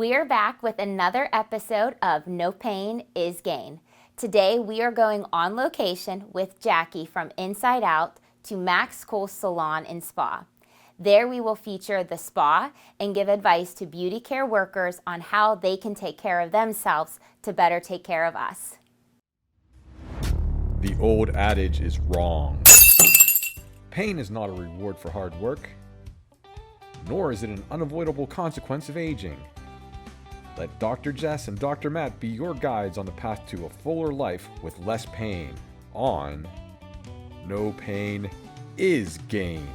We're back with another episode of No Pain is Gain. Today we are going on location with Jackie from Inside Out to Max Cool Salon and Spa. There we will feature the spa and give advice to beauty care workers on how they can take care of themselves to better take care of us. The old adage is wrong. Pain is not a reward for hard work, nor is it an unavoidable consequence of aging. Let Dr. Jess and Dr. Matt be your guides on the path to a fuller life with less pain on No Pain is Gain.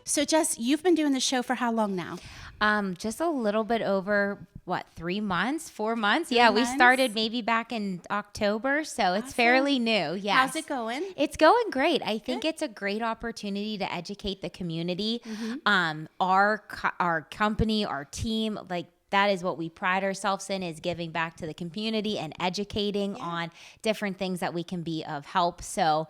So Jess, you've been doing the show for how long now? Just a little bit over, 3 months, 4 months? We We started maybe back in October, so it's fairly new. Yes. How's it going? It's going great. I think it's a great opportunity to educate the community. Our company, our team, that is what we pride ourselves in, is giving back to the community and educating on different things that we can be of help. So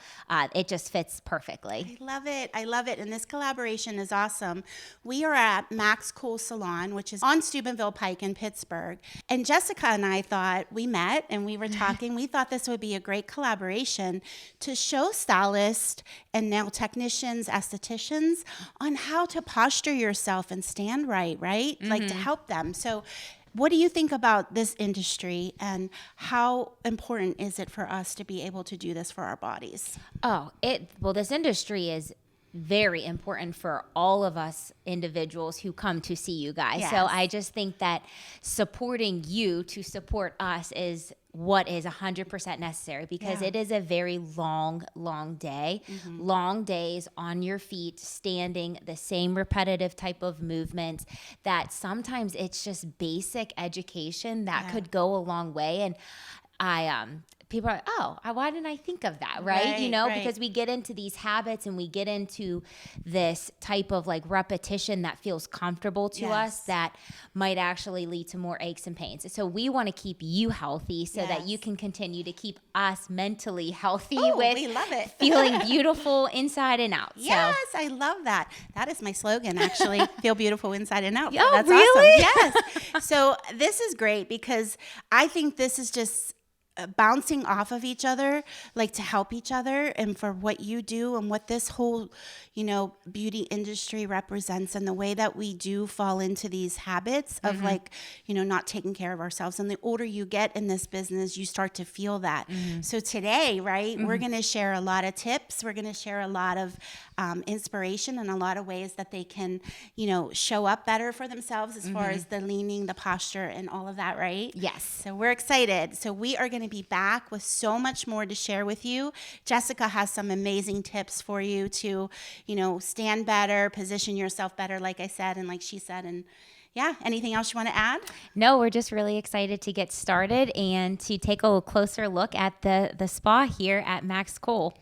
it just fits perfectly. I love it. I love it. And this collaboration is awesome. We are at Max Cool Salon, which is on Steubenville Pike in Pittsburgh. And Jessica and I thought, we met and we were talking, we thought this would be a great collaboration to show stylists and nail technicians, estheticians on how to posture yourself and stand right? Like to help them. So what do you think about this industry and how important is it for us to be able to do this for our bodies? This industry is very important for all of us individuals who come to see you guys. Yes. So I just think that supporting you to support us is what is 100% necessary, because it is a very long day, long days on your feet, standing, the same repetitive type of movements, that sometimes it's just basic education that could go a long way. And people are like, why didn't I think of that? Right. Because we get into these habits and we get into this type of repetition that feels comfortable to us that might actually lead to more aches and pains. So we want to keep you healthy so that you can continue to keep us mentally healthy We love it. feeling beautiful inside and out. Yes, I love that. That is my slogan, actually. Feel beautiful inside and out. Oh, That's really? awesome. Yes. So this is great because I think this is just bouncing off of each other, to help each other, and for what you do and what this whole, beauty industry represents, and the way that we do fall into these habits of not taking care of ourselves. And the older you get in this business, you start to feel that. So today, we're going to share a lot of tips. We're going to share a lot of inspiration and a lot of ways that they can, show up better for themselves as far as the leaning, the posture, and all of that, right? Yes. So we're excited. So we are going to be back with so much more to share with you. Jessica has some amazing tips for you to, stand better, position yourself better, like I said, and like she said. And anything else you want to add? No, we're just really excited to get started and to take a closer look at the spa here at Max Cool.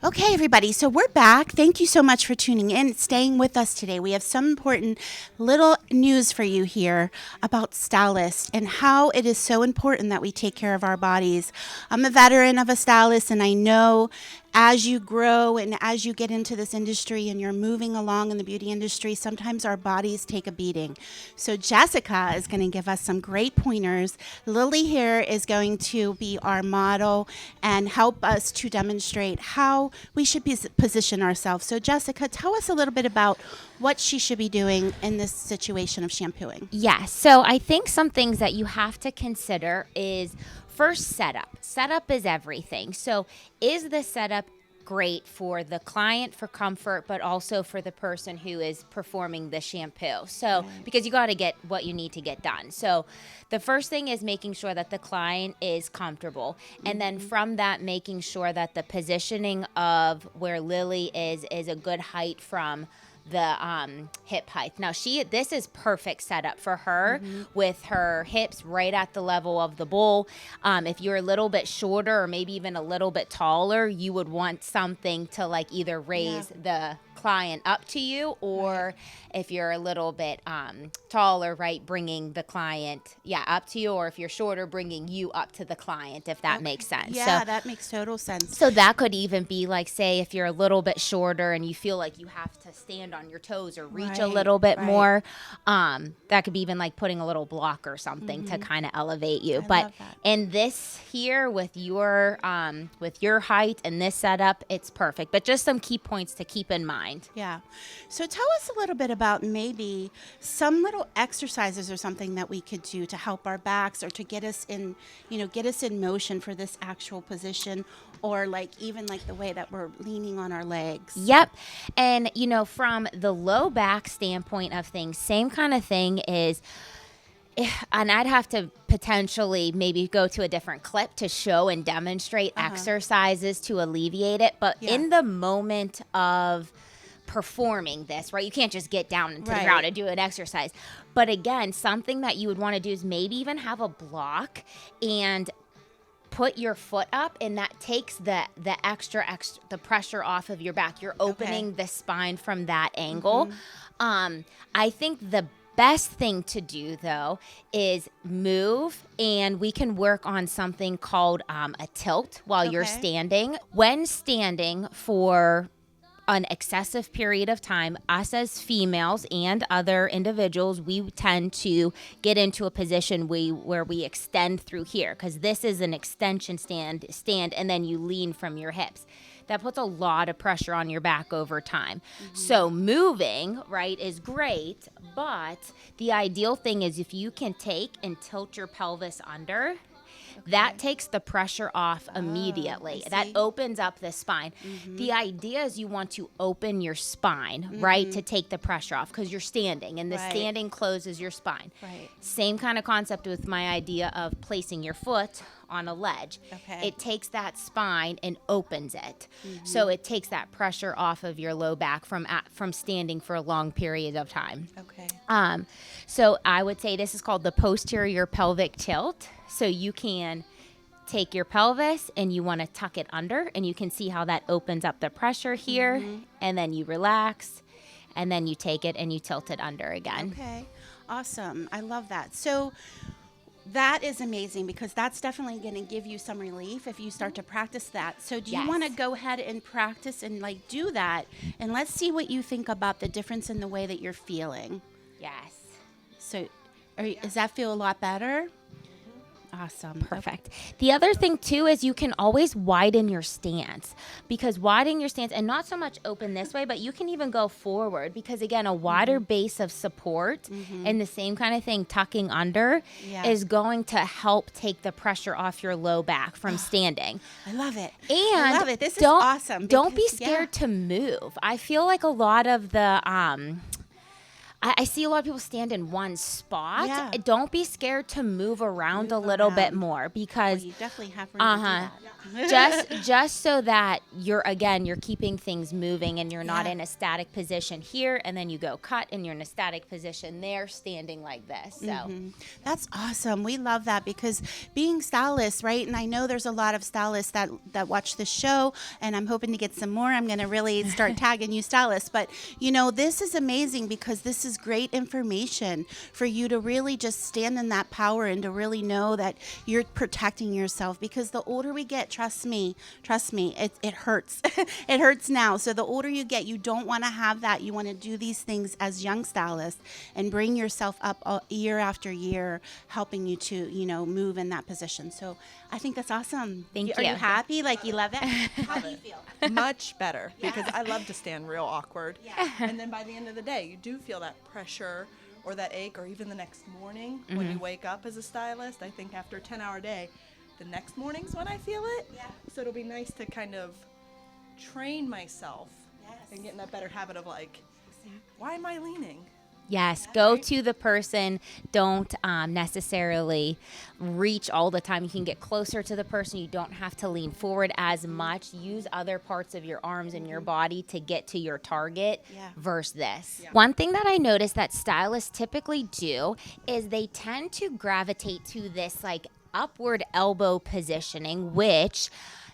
Okay, everybody, so we're back. Thank you so much for tuning in, staying with us today. We have some important little news for you here about stylists and how it is so important that we take care of our bodies. I'm a veteran of a stylist, and I know as you grow and as you get into this industry and you're moving along in the beauty industry, sometimes our bodies take a beating. So Jessica is going to give us some great pointers. Lily here is going to be our model and help us to demonstrate how we should position ourselves. So Jessica, tell us a little bit about what she should be doing in this situation of shampooing. Yes. So I think some things that you have to consider is first setup. Setup is everything. So is the setup great for the client for comfort, but also for the person who is performing the shampoo? So because you got to get what you need to get done. So the first thing is making sure that the client is comfortable. And then from that, making sure that the positioning of where Lily is a good height from the hip height. Now this is perfect setup for her with her hips right at the level of the bowl. If you're a little bit shorter or maybe even a little bit taller, you would want something to like either raise the client up to you, or if you're a little bit taller, right, bringing the client up to you, or if you're shorter, bringing you up to the client, if that makes sense. Yeah, so that makes total sense. So that could even be like, say, if you're a little bit shorter and you feel like you have to stand on your toes or reach a little bit more, that could be even like putting a little block or something to kind of elevate you. But in this here with your height and this setup, it's perfect. But just some key points to keep in mind. Yeah. So tell us a little bit about maybe some little exercises or something that we could do to help our backs or to get us in motion for this actual position, or like even like the way that we're leaning on our legs. Yep. And, from the low back standpoint of things, same kind of thing is, and I'd have to potentially maybe go to a different clip to show and demonstrate exercises to alleviate it. But in the moment of performing this, right, you can't just get down into the ground and do an exercise. But again, something that you would want to do is maybe even have a block and put your foot up, and that takes the extra the pressure off of your back. You're opening the spine from that angle. I think the best thing to do though is move, and we can work on something called a tilt while you're standing. When standing for an excessive period of time, us as females and other individuals, we tend to get into a position where we extend through here, because this is an extension stand, and then you lean from your hips. That puts a lot of pressure on your back over time. So moving, right, is great, but the ideal thing is if you can take and tilt your pelvis under, that takes the pressure off immediately. That opens up the spine. The idea is you want to open your spine, right, to take the pressure off, because you're standing, and the standing closes your spine. Same kind of concept with my idea of placing your foot on a ledge. It takes that spine and opens it. So it takes that pressure off of your low back from standing for a long period of time. So I would say this is called the posterior pelvic tilt. So you can take your pelvis and you want to tuck it under, and you can see how that opens up the pressure here, and then you relax, and then you take it and you tilt it under again. Okay, awesome. I love that. So that is amazing, because that's definitely going to give you some relief if you start to practice that. So do you want to go ahead and practice and like do that, and let's see what you think about the difference in the way that you're feeling. Yes. So does that feel a lot better? Awesome. Perfect. The other thing too is you can always widen your stance, because widening your stance, and not so much open this way, but you can even go forward, because again, a wider base of support and the same kind of thing, tucking under, is going to help take the pressure off your low back from standing. I love it. And I love it. This is awesome. Don't be scared to move. I feel like a lot of the I see a lot of people stand in one spot. Don't be scared to move around a little bit more, because you definitely have room to do that. just so that you're keeping things moving, and you're not in a static position here, and then you go cut and you're in a static position there, standing like this. So that's awesome. We love that, because being stylists, right? And I know there's a lot of stylists that watch the show, and I'm hoping to get some more. I'm going to really start tagging you stylists, but this is amazing, because this is is great information for you to really just stand in that power and to really know that you're protecting yourself, because the older we get, trust me, it hurts. It hurts now. So the older you get, you don't want to have that. You want to do these things as young stylists and bring yourself up year after year, helping you to, move in that position. So I think that's awesome. Thank Are you. you happy? Like, you love it? How do you feel? Much better, because I love to stand real awkward. And then by the end of the day, you do feel that pressure or that ache, or even the next morning when you wake up as a stylist. I think after a 10-hour day, the next morning's when I feel it. So it'll be nice to kind of train myself and get in that better habit of like, why am I leaning? Yes, go to the person. Don't necessarily reach all the time. You can get closer to the person. You don't have to lean forward as much. Use other parts of your arms and your body to get to your target versus this. One thing that I noticed that stylists typically do is they tend to gravitate to this like upward elbow positioning, which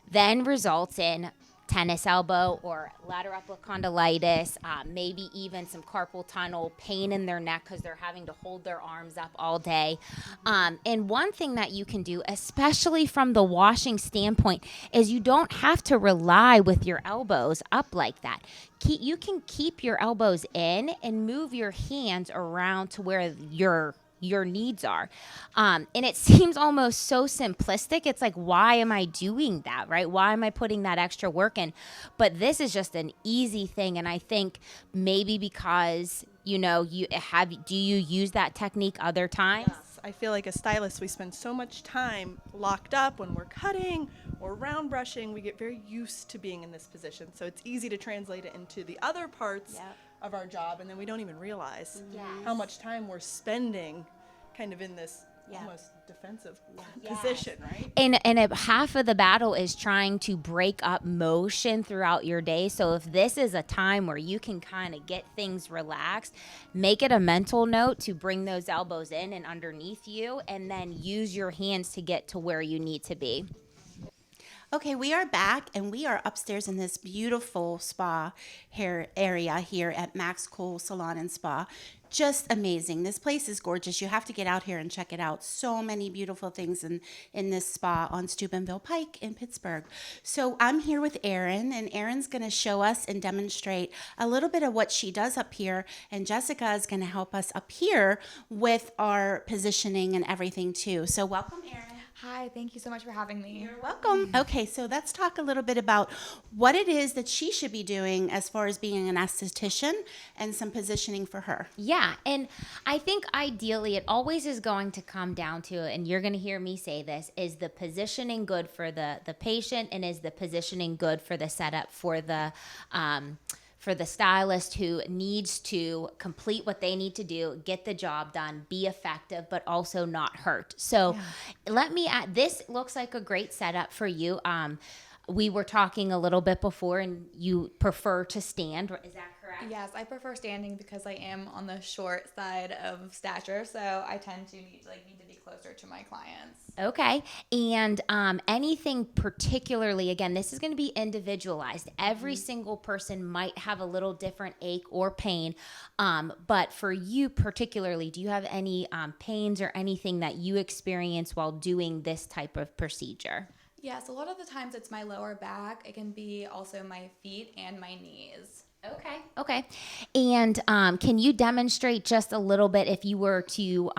then results in tennis elbow or lateral epicondylitis, maybe even some carpal tunnel, pain in their neck because they're having to hold their arms up all day. And one thing that you can do, especially from the washing standpoint, is you don't have to rely with your elbows up like that. You can keep your elbows in and move your hands around to where your needs are. And it seems almost so simplistic. It's like, why am I doing that, right? Why am I putting that extra work in? But this is just an easy thing. And I think maybe because, do you use that technique other times? Yes, I feel like as stylists, we spend so much time locked up when we're cutting or round brushing. We get very used to being in this position. So it's easy to translate it into the other parts of our job, and then we don't even realize how much time we're spending kind of in this almost defensive position, right? And half of the battle is trying to break up motion throughout your day. So if this is a time where you can kind of get things relaxed, make it a mental note to bring those elbows in and underneath you, and then use your hands to get to where you need to be. Okay, we are back, and we are upstairs in this beautiful spa hair area here at Max Cole Salon and Spa. Just amazing. This place is gorgeous. You have to get out here and check it out. So many beautiful things in this spa on Steubenville Pike in Pittsburgh. So I'm here with Erin, and Erin's going to show us and demonstrate a little bit of what she does up here, and Jessica is going to help us up here with our positioning and everything too. So welcome, Erin. Hi, thank you so much for having me. You're welcome. Okay, so let's talk a little bit about what it is that she should be doing as far as being an esthetician and some positioning for her. Yeah, and I think ideally it always is going to come down to, and you're going to hear me say this, is the positioning good for the patient, and is the positioning good for the setup for the stylist who needs to complete what they need to do, get the job done, be effective, but also not hurt. So let me add, this looks like a great setup for you. We were talking a little bit before, and you prefer to stand. Is that correct? Yes, I prefer standing because I am on the short side of stature, so I tend to need to be closer to my clients. Okay. And anything particularly, again, this is going to be individualized. Every single person might have a little different ache or pain. But for you particularly, do you have any pains or anything that you experience while doing this type of procedure? Yes, a lot of the times it's my lower back. It can be also my feet and my knees. Okay. And can you demonstrate just a little bit, if you were to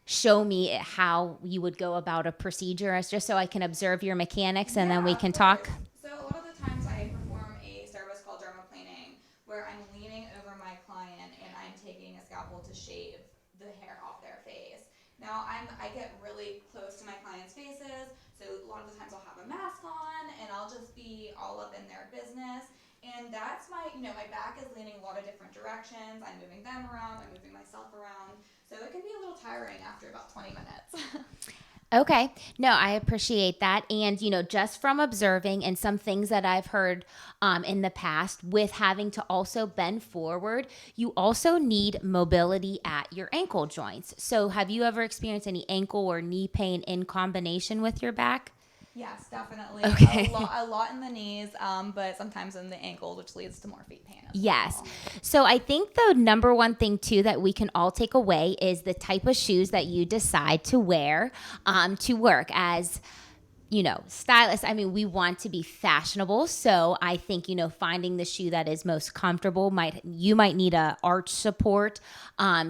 show me how you would go about a procedure, just so I can observe your mechanics, and then we can talk? So a lot of the times I perform a service called dermaplaning, where I'm leaning over my client and I'm taking a scalpel to shave the hair off their face. Now I get really close to my clients' faces, so a lot of the times I'll have a mask on and I'll just be all up in their business. And that's my back is leaning a lot of different directions. I'm moving them around, I'm moving myself around. So it can be a little tiring after about 20 minutes. Okay. No, I appreciate that. And, just from observing and some things that I've heard in the past with having to also bend forward, you also need mobility at your ankle joints. So have you ever experienced any ankle or knee pain in combination with your back? Yes, definitely. Okay. A lot in the knees, but sometimes in the ankles, which leads to more feet pain. Yes. So I think the number one thing too that we can all take away is the type of shoes that you decide to wear to work. As stylists, I mean, we want to be fashionable. So I think, finding the shoe that is most comfortable you might need a arch support.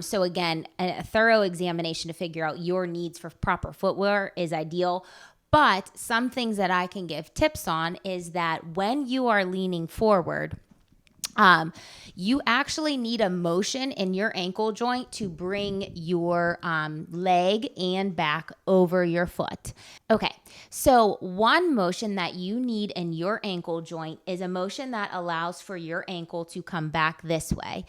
So again, a thorough examination to figure out your needs for proper footwear is ideal. But some things that I can give tips on is that when you are leaning forward, you actually need a motion in your ankle joint to bring your leg and back over your foot. Okay, so one motion that you need in your ankle joint is a motion that allows for your ankle to come back this way.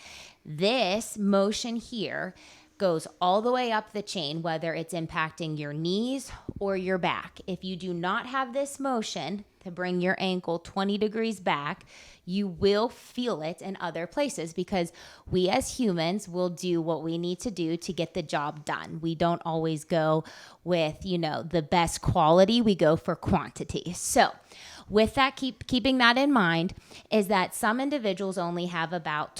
This motion here goes all the way up the chain, whether it's impacting your knees or your back. If you do not have this motion to bring your ankle 20 degrees back, you will feel it in other places because we as humans will do what we need to do to get the job done. We don't always go with, the best quality. We go for quantity. So with that, keeping that in mind is that some individuals only have about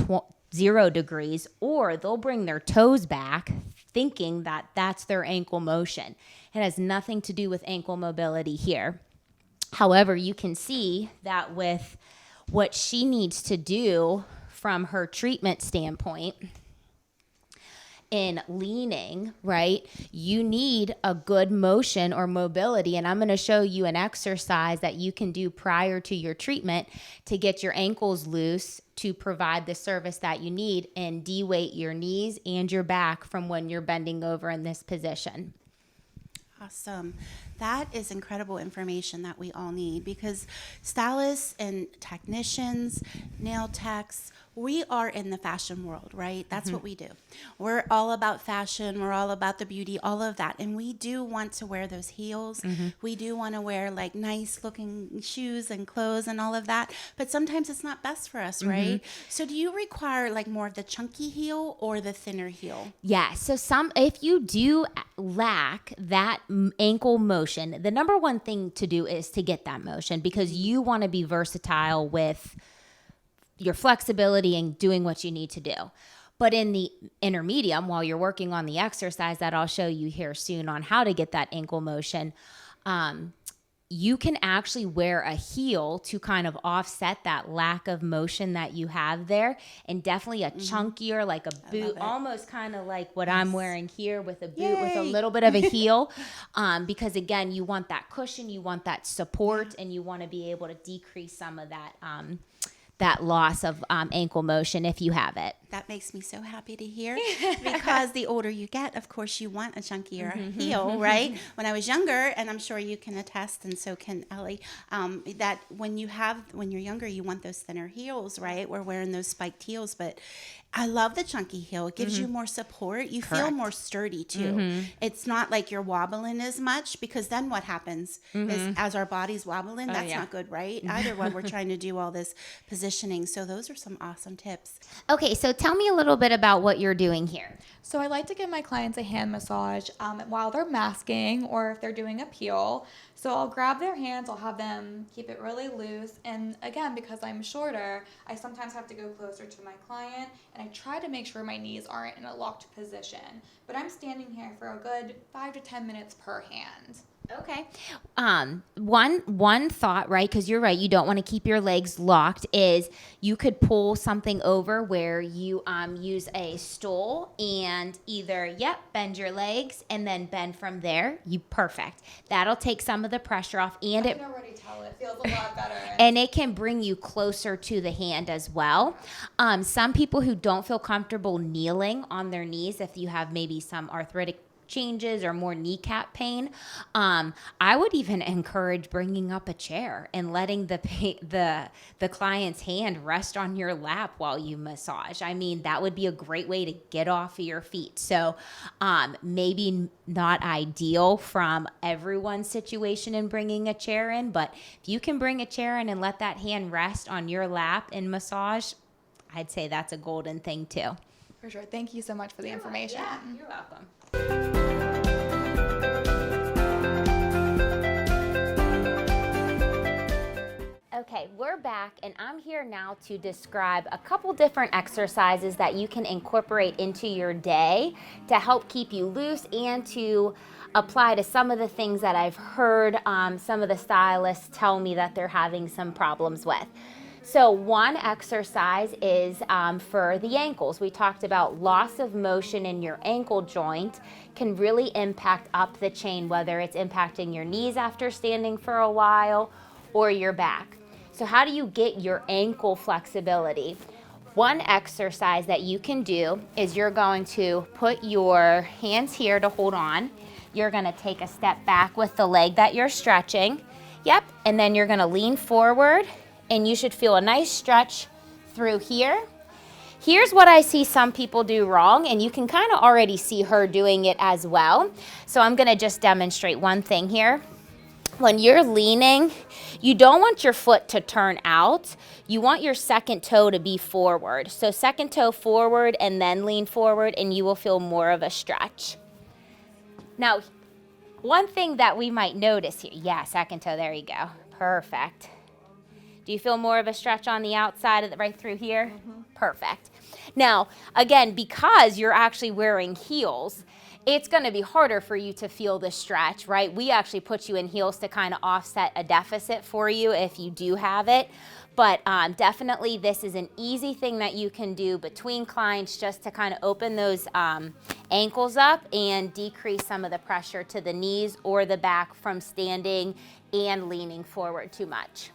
0 degrees, or they'll bring their toes back thinking that that's their ankle motion. It has nothing to do with ankle mobility here. However, you can see that with what she needs to do from her treatment standpoint in leaning, right? You need a good motion or mobility. And I'm going to show you an exercise that you can do prior to your treatment to get your ankles loose to provide the service that you need and de-weight your knees and your back from when you're bending over in this position. Awesome. That is incredible information that we all need because stylists and technicians, nail techs, we are in the fashion world, right? That's what we do. We're all about fashion. We're all about the beauty, all of that. And we do want to wear those heels. We do want to wear like nice looking shoes and clothes and all of that. But sometimes it's not best for us, right? So do you require like more of the chunky heel or the thinner heel? Yeah. So if you do lack that ankle motion, the number one thing to do is to get that motion because you want to be versatile with your flexibility and doing what you need to do. But in the intermedium, while you're working on the exercise that I'll show you here soon on how to get that ankle motion, you can actually wear a heel to kind of offset that lack of motion that you have there, and definitely a chunkier, like a boot, almost kind of like what I'm wearing here with a boot with a little bit of a heel, because again, you want that cushion, you want that support, and you want to be able to decrease some of that loss of ankle motion if you have it. That makes me so happy to hear because the older you get, of course, you want a chunkier heel, right? When I was younger, and I'm sure you can attest, and so can Ellie, that when you're younger, you want those thinner heels, right? We're wearing those spiked heels, but I love the chunky heel. It gives you more support. You feel more sturdy too. It's not like you're wobbling as much because then what happens is as our body's wobbling, that's not good, right? Either when we're trying to do all this positioning. So those are some awesome tips. Okay, so tell me a little bit about what you're doing here. So I like to give my clients a hand massage while they're masking or if they're doing a peel. So I'll grab their hands, I'll have them keep it really loose. And again, because I'm shorter, I sometimes have to go closer to my client and I try to make sure my knees aren't in a locked position. But I'm standing here for a good 5 to 10 minutes per hand. Okay. One thought, right? Because you're right. You don't want to keep your legs locked. Is you could pull something over where you use a stool and either bend your legs and then bend from there. Perfect. That'll take some of the pressure off, and I can already tell it feels a lot better. And it can bring you closer to the hand as well. Some people who don't feel comfortable kneeling on their knees, if you have maybe some arthritic changes or more kneecap pain, I would even encourage bringing up a chair and letting the client's hand rest on your lap while you massage. I mean, that would be a great way to get off of your feet. So maybe not ideal from everyone's situation in bringing a chair in, but if you can bring a chair in and let that hand rest on your lap and massage, I'd say that's a golden thing too. For sure. Thank you so much for the information. Yeah, you're welcome. Okay, we're back, and I'm here now to describe a couple different exercises that you can incorporate into your day to help keep you loose and to apply to some of the things that I've heard some of the stylists tell me that they're having some problems with. So one exercise is for the ankles. We talked about loss of motion in your ankle joint can really impact up the chain, whether it's impacting your knees after standing for a while or your back. So how do you get your ankle flexibility? One exercise that you can do is you're going to put your hands here to hold on. You're gonna take a step back with the leg that you're stretching. Yep, and then you're gonna lean forward and you should feel a nice stretch through here. Here's what I see some people do wrong, and you can kind of already see her doing it as well. So I'm gonna just demonstrate one thing here. When you're leaning, you don't want your foot to turn out. You want your second toe to be forward. So second toe forward and then lean forward, and you will feel more of a stretch. Now, one thing that we might notice here, yeah, second toe, there you go. Perfect. Do you feel more of a stretch on the outside of the, right through here? Mm-hmm. Perfect. Now, again, because you're actually wearing heels, it's going to be harder for you to feel the stretch, right? We actually put you in heels to kind of offset a deficit for you if you do have it. But definitely this is an easy thing that you can do between clients just to kind of open those ankles up and decrease some of the pressure to the knees or the back from standing and leaning forward too much.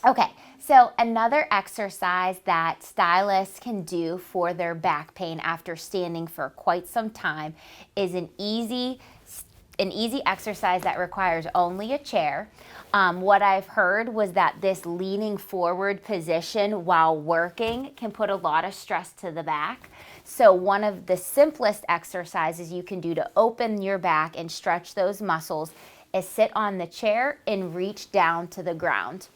Okay, so another exercise that stylists can do for their back pain after standing for quite some time is an easy exercise that requires only a chair. What I've heard was that this leaning forward position while working can put a lot of stress to the back. So one of the simplest exercises you can do to open your back and stretch those muscles is sit on the chair and reach down to the ground.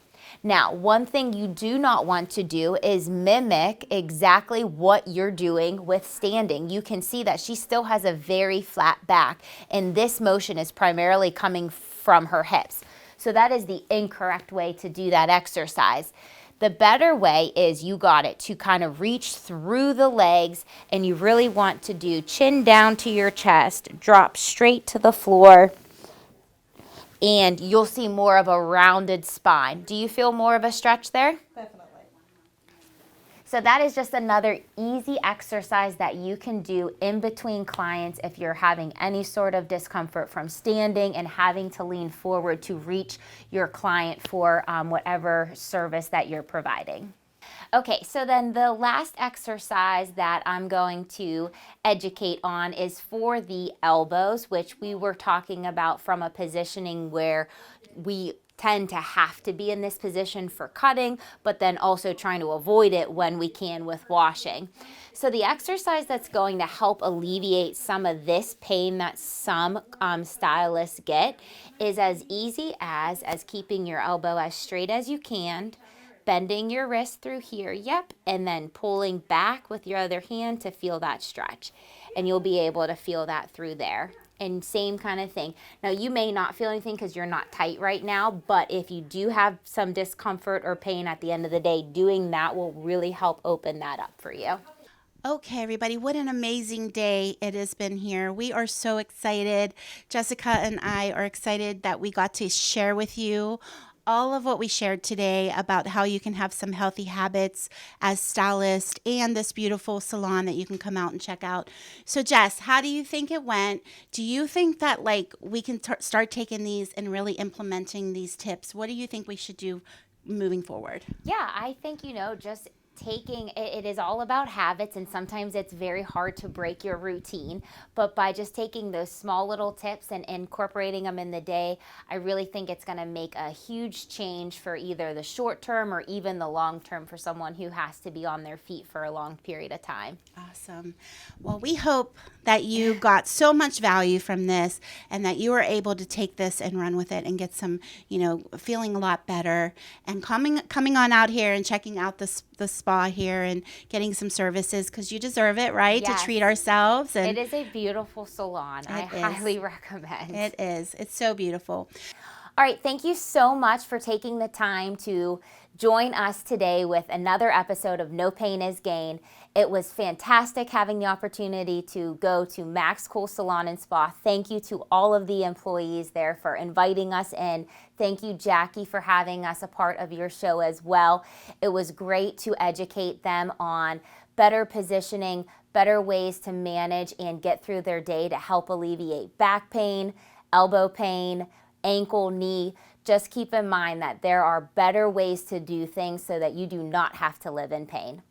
Now, one thing you do not want to do is mimic exactly what you're doing with standing. You can see that she still has a very flat back, and this motion is primarily coming from her hips. So that is the incorrect way to do that exercise. The better way is, you got it, to kind of reach through the legs, and you really want to do chin down to your chest, drop straight to the floor, and you'll see more of a rounded spine. Do you feel more of a stretch there? Definitely. So that is just another easy exercise that you can do in between clients if you're having any sort of discomfort from standing and having to lean forward to reach your client for whatever service that you're providing. Okay, so then the last exercise that I'm going to educate on is for the elbows, which we were talking about from a positioning where we tend to have to be in this position for cutting, but then also trying to avoid it when we can with washing. So the exercise that's going to help alleviate some of this pain that some stylists get is as easy as keeping your elbow as straight as you can, bending your wrist through here, yep, and then pulling back with your other hand to feel that stretch. And you'll be able to feel that through there. And same kind of thing. Now, you may not feel anything because you're not tight right now, but if you do have some discomfort or pain at the end of the day, doing that will really help open that up for you. Okay, everybody, what an amazing day it has been here. We are so excited. Jessica and I are excited that we got to share with you all of what we shared today about how you can have some healthy habits as stylist and this beautiful salon that you can come out and check out. So Jess, how do you think it went? Do you think that we can start taking these and really implementing these tips? What do you think we should do moving forward? Yeah, I think, just taking it is all about habits, and sometimes it's very hard to break your routine, but by just taking those small little tips and incorporating them in the day, I really think it's going to make a huge change for either the short term or even the long term for someone who has to be on their feet for a long period of time. Awesome. Well, we hope that you got so much value from this and that you were able to take this and run with it and get some, feeling a lot better and coming on out here and checking out the spa here and getting some services, because you deserve it, right? Yes. To treat ourselves. And it is a beautiful salon. I highly recommend. It is. It's so beautiful. All right, thank you so much for taking the time to join us today with another episode of No Pain is Gain. It was fantastic having the opportunity to go to Max Cool Salon and Spa. Thank you to all of the employees there for inviting us in. Thank you, Jackie, for having us a part of your show as well. It was great to educate them on better positioning, better ways to manage and get through their day to help alleviate back pain, elbow pain, ankle, knee. Just keep in mind that there are better ways to do things so that you do not have to live in pain.